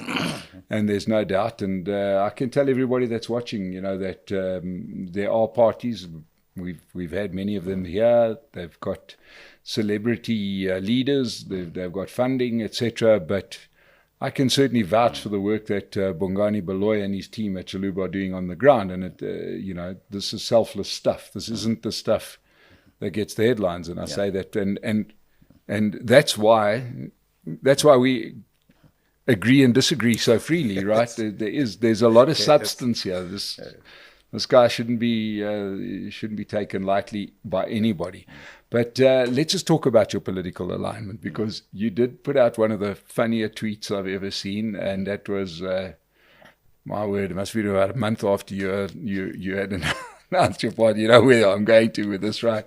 And there's no doubt. And I can tell everybody that's watching, you know, that there are parties. We've had many of them here. They've got celebrity leaders. They've got funding, etc. But I can certainly vouch for the work that Bongani Baloyi and his team at Xiluva are doing on the ground. And you know, this is selfless stuff. This isn't the stuff that gets the headlines, and I say that, and that's why we agree and disagree so freely, right? There's a lot of substance here. This guy shouldn't be taken lightly by anybody. But let's just talk about your political alignment, because you did put out one of the funnier tweets I've ever seen, and that was, my word, it must have been about a month after you had announced your party. You know where I'm going to with this, right?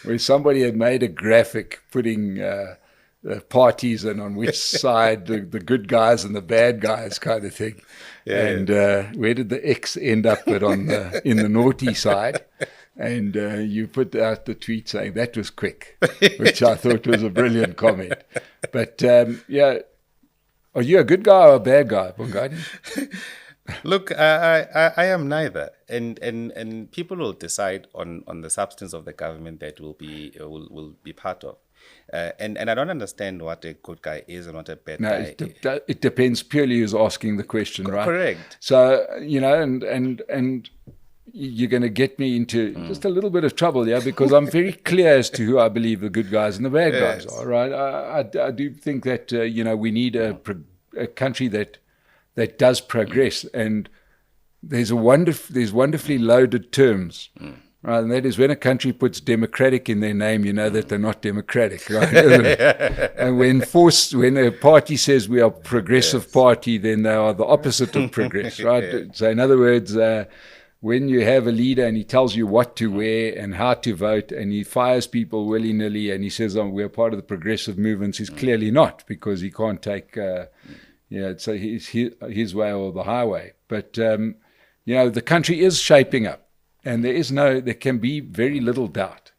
Where somebody had made a graphic putting parties and on which side the good guys and the bad guys kind of thing. Yeah, and where did the X end up? But in the naughty side. And you put out the tweet saying that was quick, which I thought was a brilliant comment. But yeah, are you a good guy or a bad guy, Bongani? Look, I am neither, and people will decide on the substance of the government that will be part of, and I don't understand what a good guy is and what a bad guy is. It depends purely who's asking the question, right? Correct. So you know, and you're going to get me into just a little bit of trouble, yeah, because I'm very clear as to who I believe the good guys and the bad guys are, right? I do think that you know, we need a country that does progress, and there's wonderfully loaded terms, right? And that is, when a country puts democratic in their name, you know that they're not democratic, right? And when a party says we are a progressive party, then they are the opposite of progress, right? So in other words, when you have a leader and he tells you what to wear and how to vote, and he fires people willy-nilly and he says, oh, we're part of the progressive movements, he's clearly not, because he can't take so his way or the highway. But you know, the country is shaping up, and there can be very little doubt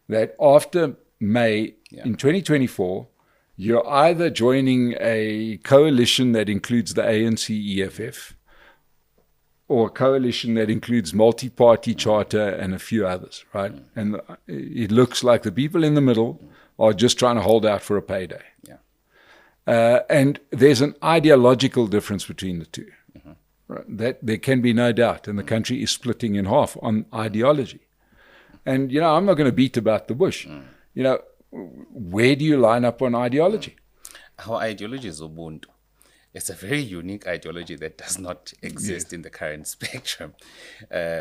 that after May in 2024, you're either joining a coalition that includes the ANC EFF, or a coalition that includes multi-party charter and a few others, right? And it looks like the people in the middle are just trying to hold out for a payday. And there's an ideological difference between the two. Right? That there can be no doubt, and the country is splitting in half on ideology. And you know, I'm not going to beat about the bush. You know, where do you line up on ideology? Our ideology is Ubuntu. It's a very unique ideology that does not exist in the current spectrum,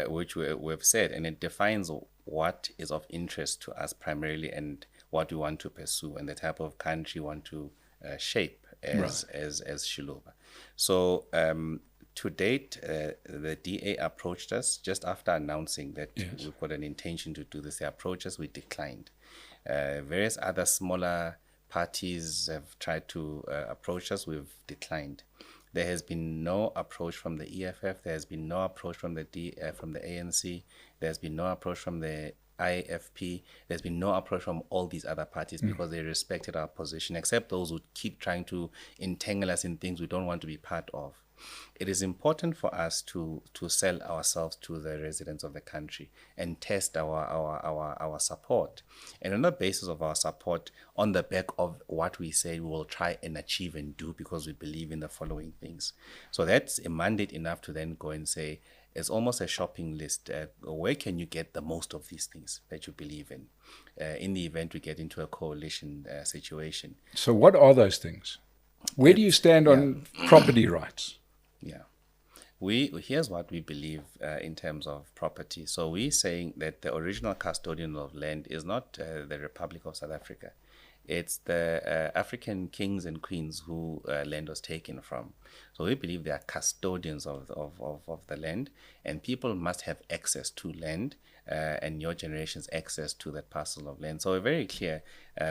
which we've said, and it defines what is of interest to us primarily, and what we want to pursue, and the type of country we want to shape as Xiluva. So to date, the DA approached us just after announcing that we've got an intention to do this. They approached us, we declined. Various other smaller parties have tried to approach us, we've declined. There has been no approach from the EFF. There has been no approach from the ANC. There's been no approach from the IFP. There's been no approach from all these other parties because they respected our position, except those who keep trying to entangle us in things we don't want to be part of. It is important for us to sell ourselves to the residents of the country and test our support. And on the basis of our support, on the back of what we say we will try and achieve and do because we believe in the following things. So that's a mandate enough to then go and say, it's almost a shopping list. Where can you get the most of these things that you believe in the event we get into a coalition situation? So what are those things? Where do you stand on property rights? Yeah. Here's what we believe in terms of property. So we're saying that the original custodian of land is not the Republic of South Africa. It's the African kings and queens who land was taken from. So we believe they are custodians of the land, and people must have access to land and your generation's access to that parcel of land. So we're very clear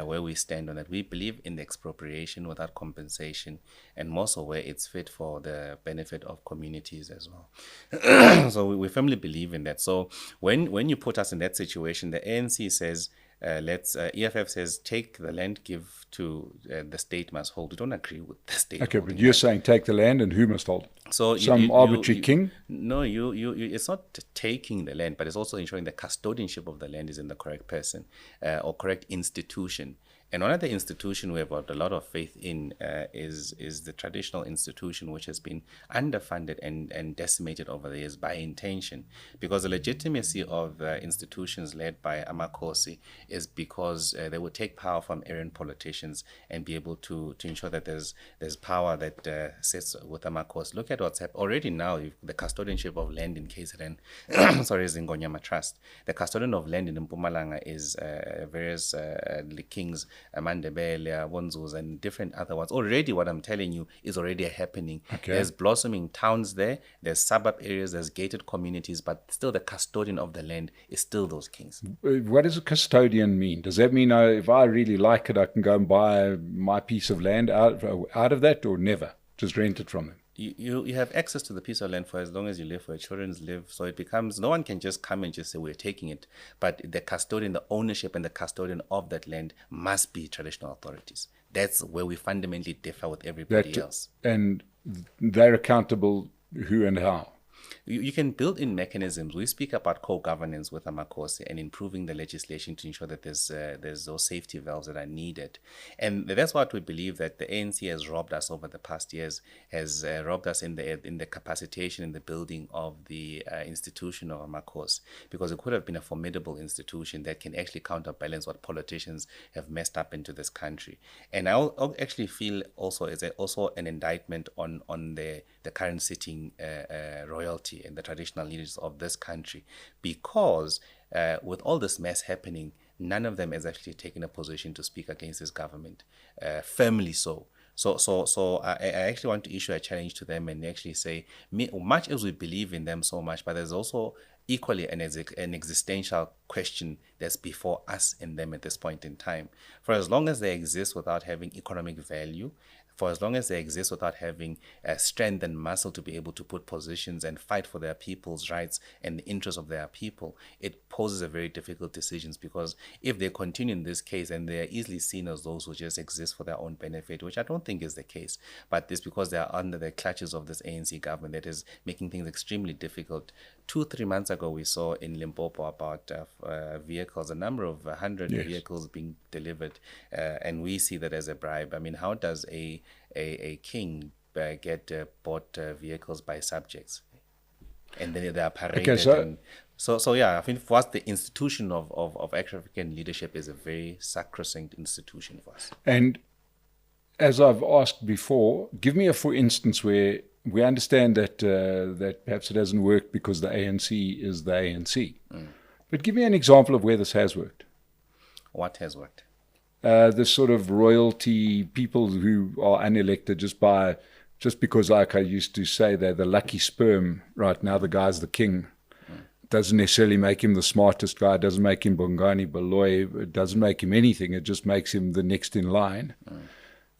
where we stand on that. We believe in the expropriation without compensation, and more so where it's fit for the benefit of communities as well. So we firmly believe in that. So when you put us in that situation, the ANC says, EFF says take the land, give to the state must hold. We don't agree with the state. Okay, but you're saying take the land and who must hold it? So some arbitrary king? No, it's not taking the land, but it's also ensuring the custodianship of the land is in the correct person or correct institution. And one of the institution we have got a lot of faith in is the traditional institution, which has been underfunded and decimated over the years by intention. Because the legitimacy of institutions led by Amakhosi is because they would take power from errant politicians and be able to ensure that there's power that sits with Amakhosi. Look at what's happened already now. The custodianship of land in KZN, is in Ngonyama Trust. The custodian of land in Mpumalanga is various kings, Mandebele, Wonzos, and different other ones. Already what I'm telling you is already happening. Okay. There's blossoming towns there, there's suburb areas, there's gated communities, but still the custodian of the land is still those kings. What does a custodian mean? Does that mean if I really like it, I can go and buy my piece of land out of that, or never? Just rent it from them? You have access to the piece of land for as long as you live, for your children live. So it becomes, no one can just come and just say we're taking it. But the custodian, the ownership and the custodian of that land must be traditional authorities. That's where we fundamentally differ with everybody else. And they're accountable who and how? You can build in mechanisms. We speak about co-governance with Amakhosi and improving the legislation to ensure that there's those safety valves that are needed. And that's what we believe, that the ANC has robbed us over the past years, has robbed us in the capacitation, in the building of the institution of Amakhosi, because it could have been a formidable institution that can actually counterbalance what politicians have messed up into this country. And I'll actually feel also is also an indictment on the current sitting royalty and the traditional leaders of this country, because with all this mess happening, none of them has actually taken a position to speak against this government, firmly so. So I actually want to issue a challenge to them and actually say, much as we believe in them so much, but there's also equally an existential question that's before us and them at this point in time. For as long as they exist without having economic value, for as long as they exist without having strength and muscle to be able to put positions and fight for their people's rights and the interests of their people, it poses a very difficult decisions, because if they continue in this case, and they are easily seen as those who just exist for their own benefit, which I don't think is the case, but it's because they are under the clutches of this ANC government that is making things extremely difficult. 2-3 months ago, we saw in Limpopo about vehicles, a number of 100 vehicles being delivered, and we see that as a bribe. I mean, how does a king get bought vehicles by subjects? And then they are paraded. Okay, so yeah, I think for us, the institution of African leadership is a very sacrosanct institution for us. And as I've asked before, give me a for instance where we understand that perhaps it hasn't worked because the ANC is the ANC. But give me an example of where this has worked. What has worked? This sort of royalty, people who are unelected just because, like I used to say, they're the lucky sperm. Right now, the guy's the king. Doesn't necessarily make him the smartest guy. It doesn't make him Bongani Baloyi. It doesn't make him anything. It just makes him the next in line.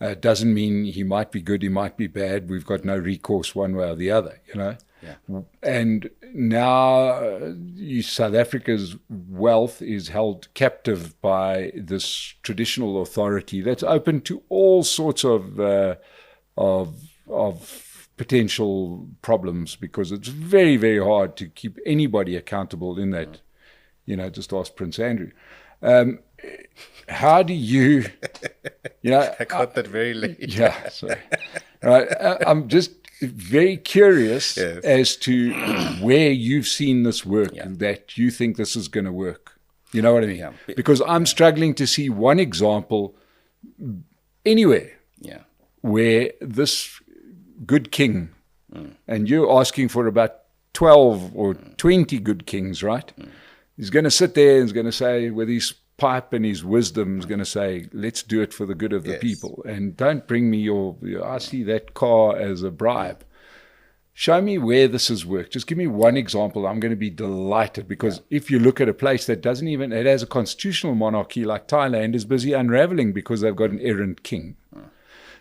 It doesn't mean he might be good, he might be bad. We've got no recourse one way or the other, you know. Yeah. And now South Africa's wealth is held captive by this traditional authority that's open to all sorts of potential problems, because it's very, very hard to keep anybody accountable in that. You know, just ask Prince Andrew. How do you, you know... I got that very late. Yeah, sorry. Right, I'm just very curious as to where you've seen this work, that you think this is going to work. You know what I mean? Yeah. Because I'm struggling to see one example anywhere where this good king, and you're asking for about 12 or 20 good kings, right? He's going to sit there and he's going to say, with his pipe and his wisdom, is going to say, let's do it for the good of the people. And don't bring me I see that car as a bribe. Show me where this has worked. Just give me one example. I'm going to be delighted, because if you look at a place that it has a constitutional monarchy like Thailand, is busy unraveling because they've got an errant king.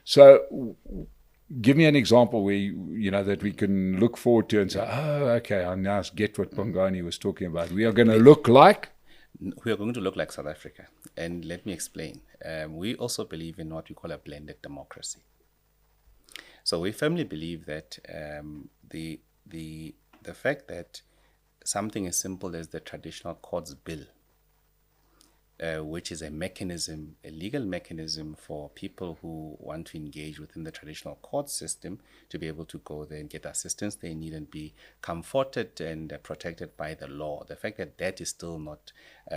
So give me an example where, you know, that we can look forward to and say, oh, okay, I now get what Bongani was talking about. We are going to look like... We are going to look like South Africa. And let me explain. We also believe in what we call a blended democracy. So we firmly believe that the fact that something as simple as the traditional courts bill, which is a mechanism, a legal mechanism for people who want to engage within the traditional court system to be able to go there and get assistance they need and be comforted and protected by the law. The fact that that is still not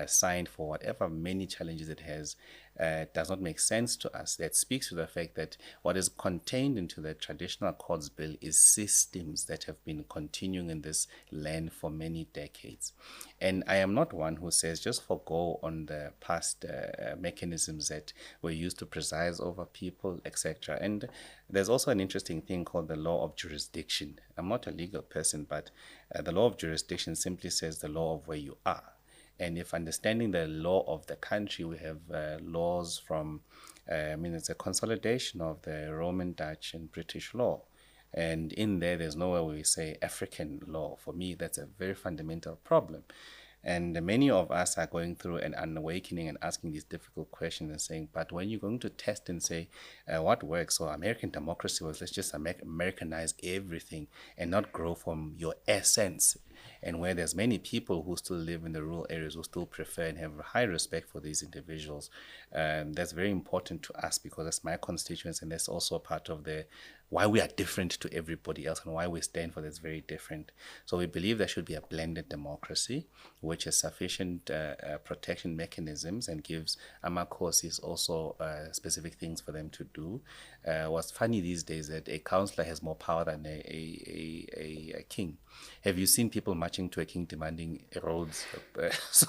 signed, for whatever many challenges it has, does not make sense to us. That speaks to the fact that what is contained into the traditional courts bill is systems that have been continuing in this land for many decades. And I am not one who says just forgo on the past mechanisms that were used to preside over people, etc. And there's also an interesting thing called the law of jurisdiction. I'm not a legal person, but the law of jurisdiction simply says the law of where you are. And if understanding the law of the country, we have laws from, it's a consolidation of the Roman, Dutch, and British law. And in there's nowhere where we say African law. For me, that's a very fundamental problem. And many of us are going through an awakening and asking these difficult questions and saying, but when you're going to test and say, what works? So American democracy was, let's just Americanize everything and not grow from your essence. And where there's many people who still live in the rural areas who still prefer and have high respect for these individuals, that's very important to us, because that's my constituents, and that's also part of why we are different to everybody else and why we stand for that's very different. So we believe there should be a blended democracy which has sufficient protection mechanisms and gives Amakosis also specific things for them to do. What's funny these days that a councillor has more power than a king. Have you seen people marching to a king demanding roads? So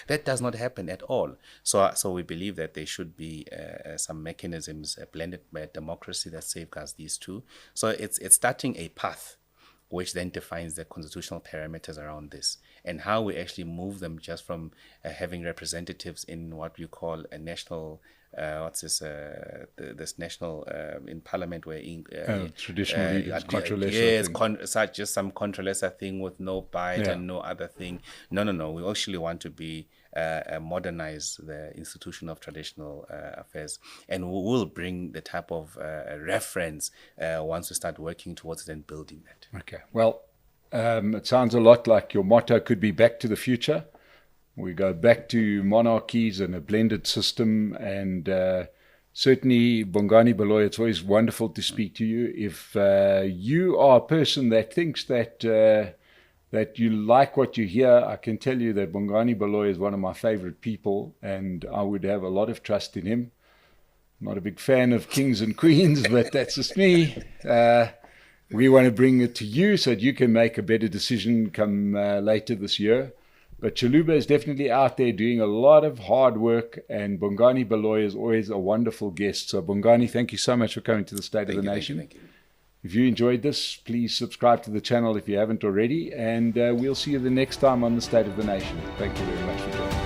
that does not happen at all. So we believe that there should be some mechanisms, a blended democracy that safeguards these two. So it's starting a path which then defines the constitutional parameters around this and how we actually move them just from having representatives in what we call a national this national in parliament where traditional leaders, such just some controlessa thing with no bite and no other thing. No. We actually want to be modernize the institution of traditional affairs, and we will bring the type of reference once we start working towards it and building that. Okay. Well, it sounds a lot like your motto could be back to the future. We go back to monarchies and a blended system, and certainly, Bongani Baloyi, it's always wonderful to speak to you. If you are a person that thinks that you like what you hear, I can tell you that Bongani Baloyi is one of my favorite people, and I would have a lot of trust in him. I'm not a big fan of kings and queens, but that's just me. We want to bring it to you so that you can make a better decision come later this year. But Xiluva is definitely out there doing a lot of hard work, and Bongani Baloyi is always a wonderful guest. So Bongani, thank you so much for coming to the State of the Nation. Thank you. If you enjoyed this, please subscribe to the channel if you haven't already, and we'll see you the next time on the State of the Nation. Thank you very much for joining.